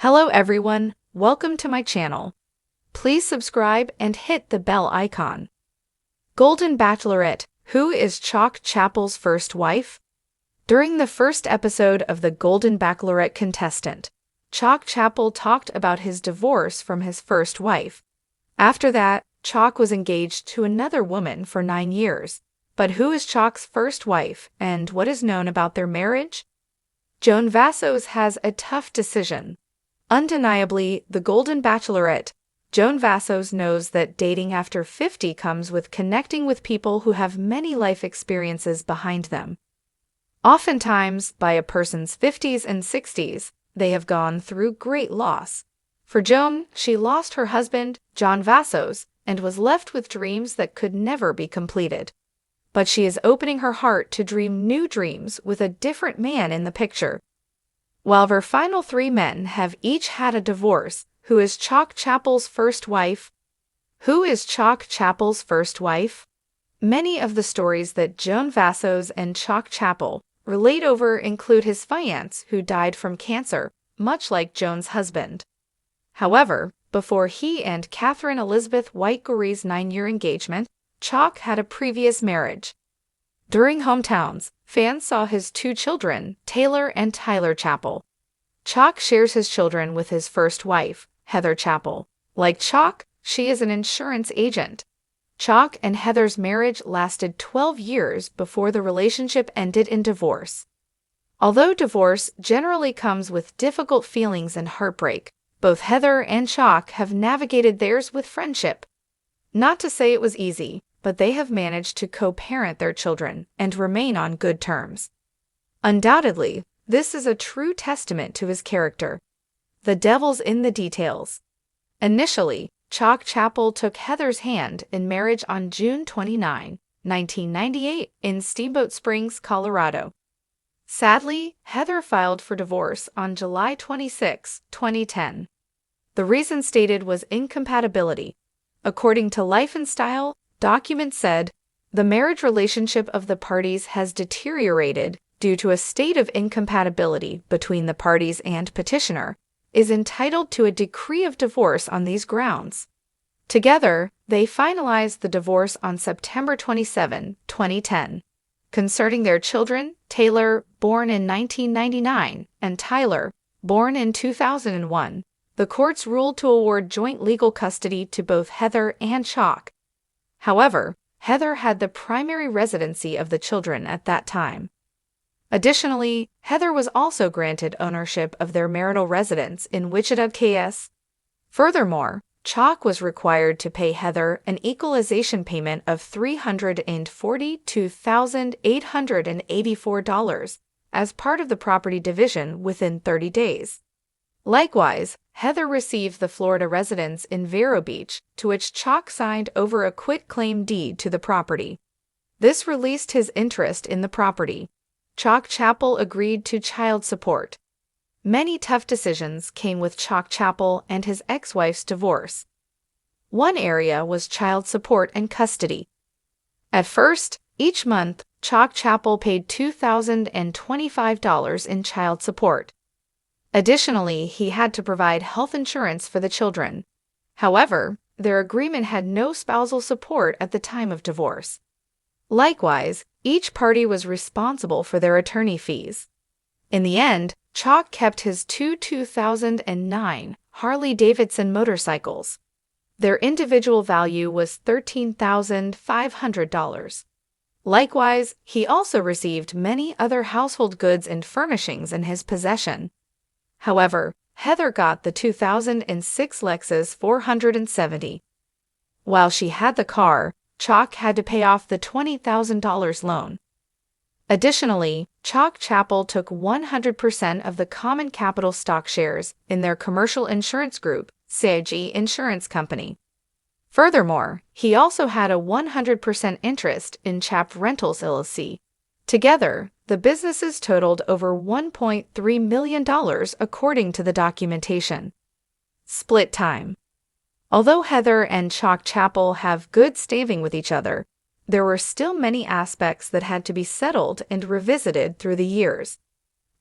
Hello everyone, welcome to my channel. Please subscribe and hit the bell icon. Golden Bachelorette, who is Chock Chapple's first wife? During the first episode of the Golden Bachelorette contestant, Chock Chapple talked about his divorce from his first wife. After that, Chock was engaged to another woman for 9 years. But who is Chock's first wife, and what is known about their marriage? Joan Vassos has a tough decision. Undeniably, the Golden Bachelorette, Joan Vassos knows that dating after 50 comes with connecting with people who have many life experiences behind them. Oftentimes, by a person's 50s and 60s, they have gone through great loss. For Joan, she lost her husband, John Vassos, and was left with dreams that could never be completed. But she is opening her heart to dream new dreams with a different man in the picture. While her final 3 men have each had a divorce, who is Chock Chapple's first wife? Who is Chock Chapple's first wife? Many of the stories that Joan Vassos and Chock Chapple relate over include his fiancé who died from cancer, much like Joan's husband. However, before he and Catherine Elizabeth White-Gorey's 9-year engagement, Chock had a previous marriage. During Hometowns, fans saw his 2 children, Taylor and Tyler Chapple. Chock shares his children with his first wife, Heather Chapple. Like Chock, she is an insurance agent. Chock and Heather's marriage lasted 12 years before the relationship ended in divorce. Although divorce generally comes with difficult feelings and heartbreak, both Heather and Chock have navigated theirs with friendship. Not to say it was easy, but they have managed to co-parent their children and remain on good terms. Undoubtedly, this is a true testament to his character. The devil's in the details. Initially, Chock Chapple took Heather's hand in marriage on June 29, 1998 in Steamboat Springs, Colorado. Sadly, Heather filed for divorce on July 26, 2010. The reason stated was incompatibility. According to Life and Style, documents said, the marriage relationship of the parties has deteriorated due to a state of incompatibility between the parties and petitioner, is entitled to a decree of divorce on these grounds. Together, they finalized the divorce on September 27, 2010. Concerning their children, Taylor, born in 1999, and Tyler, born in 2001, the courts ruled to award joint legal custody to both Heather and Chock. However, Heather had the primary residency of the children at that time. Additionally, Heather was also granted ownership of their marital residence in Wichita, KS. Furthermore, Chock was required to pay Heather an equalization payment of $342,884 as part of the property division within 30 days. Likewise, Heather received the Florida residence in Vero Beach, to which Chock signed over a quitclaim deed to the property. This released his interest in the property. Chock Chapple agreed to child support. Many tough decisions came with Chock Chapple and his ex-wife's divorce. One area was child support and custody. At first, each month, Chock Chapple paid $2,025 in child support. Additionally, he had to provide health insurance for the children. However, their agreement had no spousal support at the time of divorce. Likewise, each party was responsible for their attorney fees. In the end, Chock kept his 2009 Harley-Davidson motorcycles. Their individual value was $13,500. Likewise, he also received many other household goods and furnishings in his possession. However, Heather got the 2006 Lexus 470. While she had the car, Chock had to pay off the $20,000 loan. Additionally, Chock Chapple took 100% of the common capital stock shares in their commercial insurance group, CIG Insurance Company. Furthermore, he also had a 100% interest in Chap Rentals LLC. Together, the businesses totaled over $1.3 million according to the documentation. Split time. Although Heather and Chock Chapple have good standing with each other, there were still many aspects that had to be settled and revisited through the years.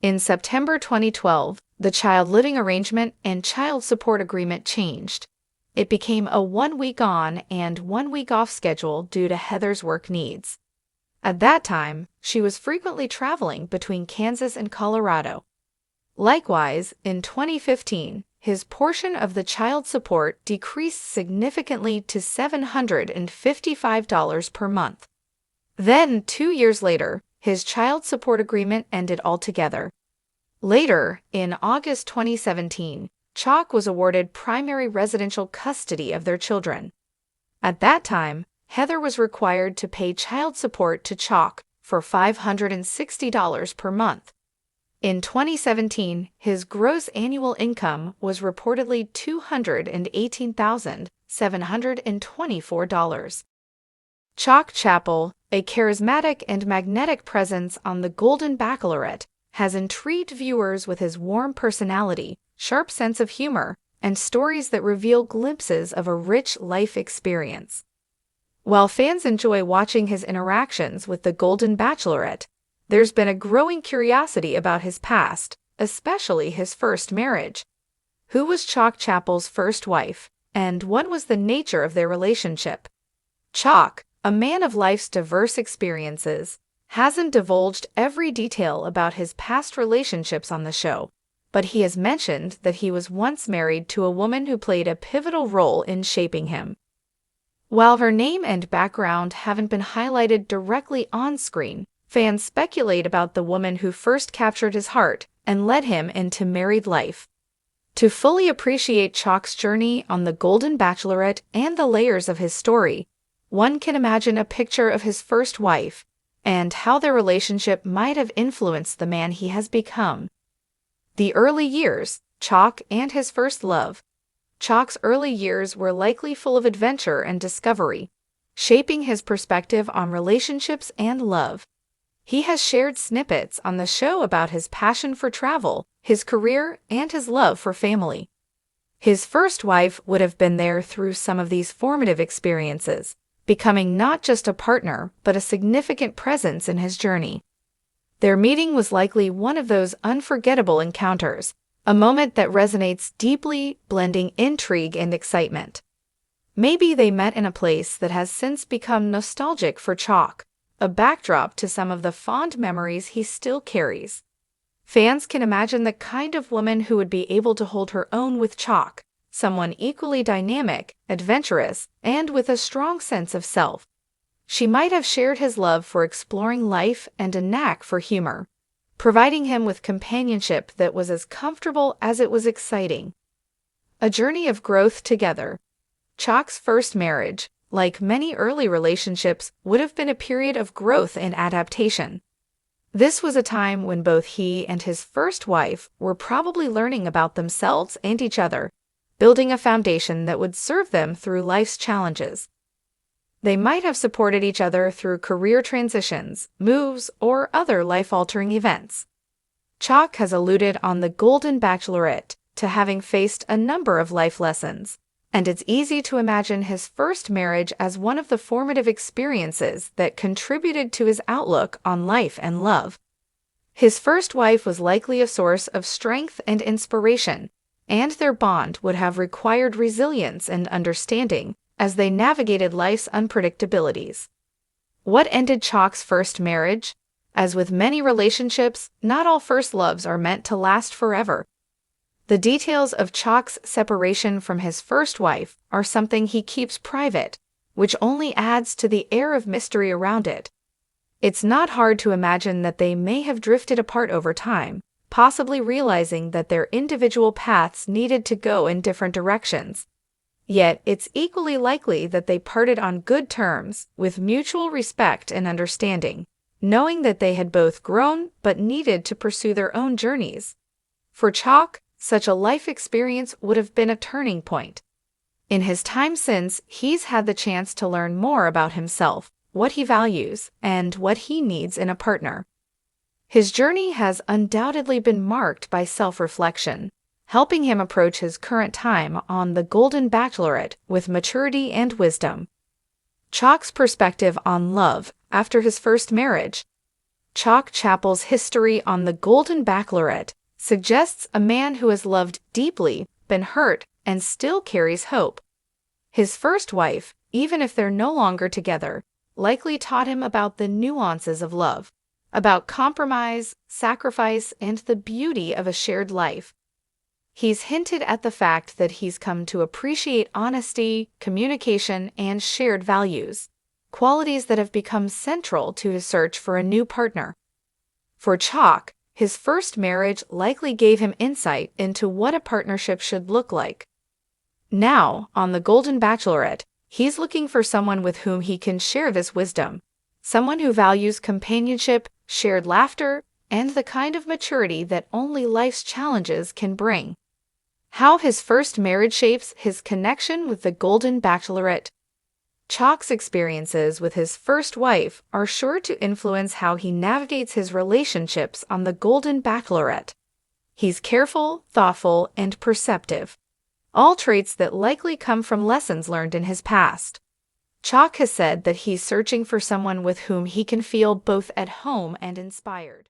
In September 2012, The child living arrangement and child support agreement changed. It became a 1 week on and 1 week off schedule due to Heather's work needs. At that time, she was frequently traveling between Kansas and Colorado. Likewise, in 2015, his portion of the child support decreased significantly to $755 per month. Then, 2 years later, his child support agreement ended altogether. Later, in August 2017, Chock was awarded primary residential custody of their children. At that time, Heather was required to pay child support to Chock for $560 per month. In 2017, his gross annual income was reportedly $218,724. Chock Chapple, a charismatic and magnetic presence on The Golden Bachelorette, has intrigued viewers with his warm personality, sharp sense of humor, and stories that reveal glimpses of a rich life experience. While fans enjoy watching his interactions with The Golden Bachelorette, there's been a growing curiosity about his past, especially his first marriage. Who was Chock Chapple's first wife, and what was the nature of their relationship? Chock, a man of life's diverse experiences, hasn't divulged every detail about his past relationships on the show, but he has mentioned that he was once married to a woman who played a pivotal role in shaping him. While her name and background haven't been highlighted directly on screen, fans speculate about the woman who first captured his heart and led him into married life. To fully appreciate Chock's journey on The Golden Bachelorette and the layers of his story, one can imagine a picture of his first wife and how their relationship might have influenced the man he has become. The early years, Chock and his first love. Chock's early years were likely full of adventure and discovery, shaping his perspective on relationships and love. He has shared snippets on the show about his passion for travel, his career, and his love for family. His first wife would have been there through some of these formative experiences, becoming not just a partner but a significant presence in his journey. Their meeting was likely one of those unforgettable encounters, a moment that resonates deeply, blending intrigue and excitement. Maybe they met in a place that has since become nostalgic for Chock, a backdrop to some of the fond memories he still carries. Fans can imagine the kind of woman who would be able to hold her own with Chock, someone equally dynamic, adventurous, and with a strong sense of self. She might have shared his love for exploring life and a knack for humor, providing him with companionship that was as comfortable as it was exciting. A journey of growth together. Chock's first marriage, like many early relationships, would have been a period of growth and adaptation. This was a time when both he and his first wife were probably learning about themselves and each other, building a foundation that would serve them through life's challenges. They might have supported each other through career transitions, moves, or other life-altering events. Chock has alluded on The Golden Bachelorette to having faced a number of life lessons, and it's easy to imagine his first marriage as one of the formative experiences that contributed to his outlook on life and love. His first wife was likely a source of strength and inspiration, and their bond would have required resilience and understanding as they navigated life's unpredictabilities. What ended Chock's first marriage? As with many relationships, not all first loves are meant to last forever. The details of Chock's separation from his first wife are something he keeps private, which only adds to the air of mystery around it. It's not hard to imagine that they may have drifted apart over time, possibly realizing that their individual paths needed to go in different directions. Yet it's equally likely that they parted on good terms, with mutual respect and understanding, knowing that they had both grown but needed to pursue their own journeys. For Chock, such a life experience would have been a turning point. In his time since, he's had the chance to learn more about himself, what he values, and what he needs in a partner. His journey has undoubtedly been marked by self-reflection, helping him approach his current time on The Golden Bachelorette with maturity and wisdom. Chock's perspective on love after his first marriage. Chock Chapple's history on The Golden Bachelorette suggests a man who has loved deeply, been hurt, and still carries hope. His first wife, even if they're no longer together, likely taught him about the nuances of love, about compromise, sacrifice, and the beauty of a shared life. He's hinted at the fact that he's come to appreciate honesty, communication, and shared values, qualities that have become central to his search for a new partner. For Chock, his first marriage likely gave him insight into what a partnership should look like. Now, on The Golden Bachelorette, he's looking for someone with whom he can share this wisdom, someone who values companionship, shared laughter, and the kind of maturity that only life's challenges can bring. How his first marriage shapes his connection with the Golden Bachelorette. Chock's experiences with his first wife are sure to influence how he navigates his relationships on the Golden Bachelorette. He's careful, thoughtful, and perceptive, all traits that likely come from lessons learned in his past. Chock has said that he's searching for someone with whom he can feel both at home and inspired.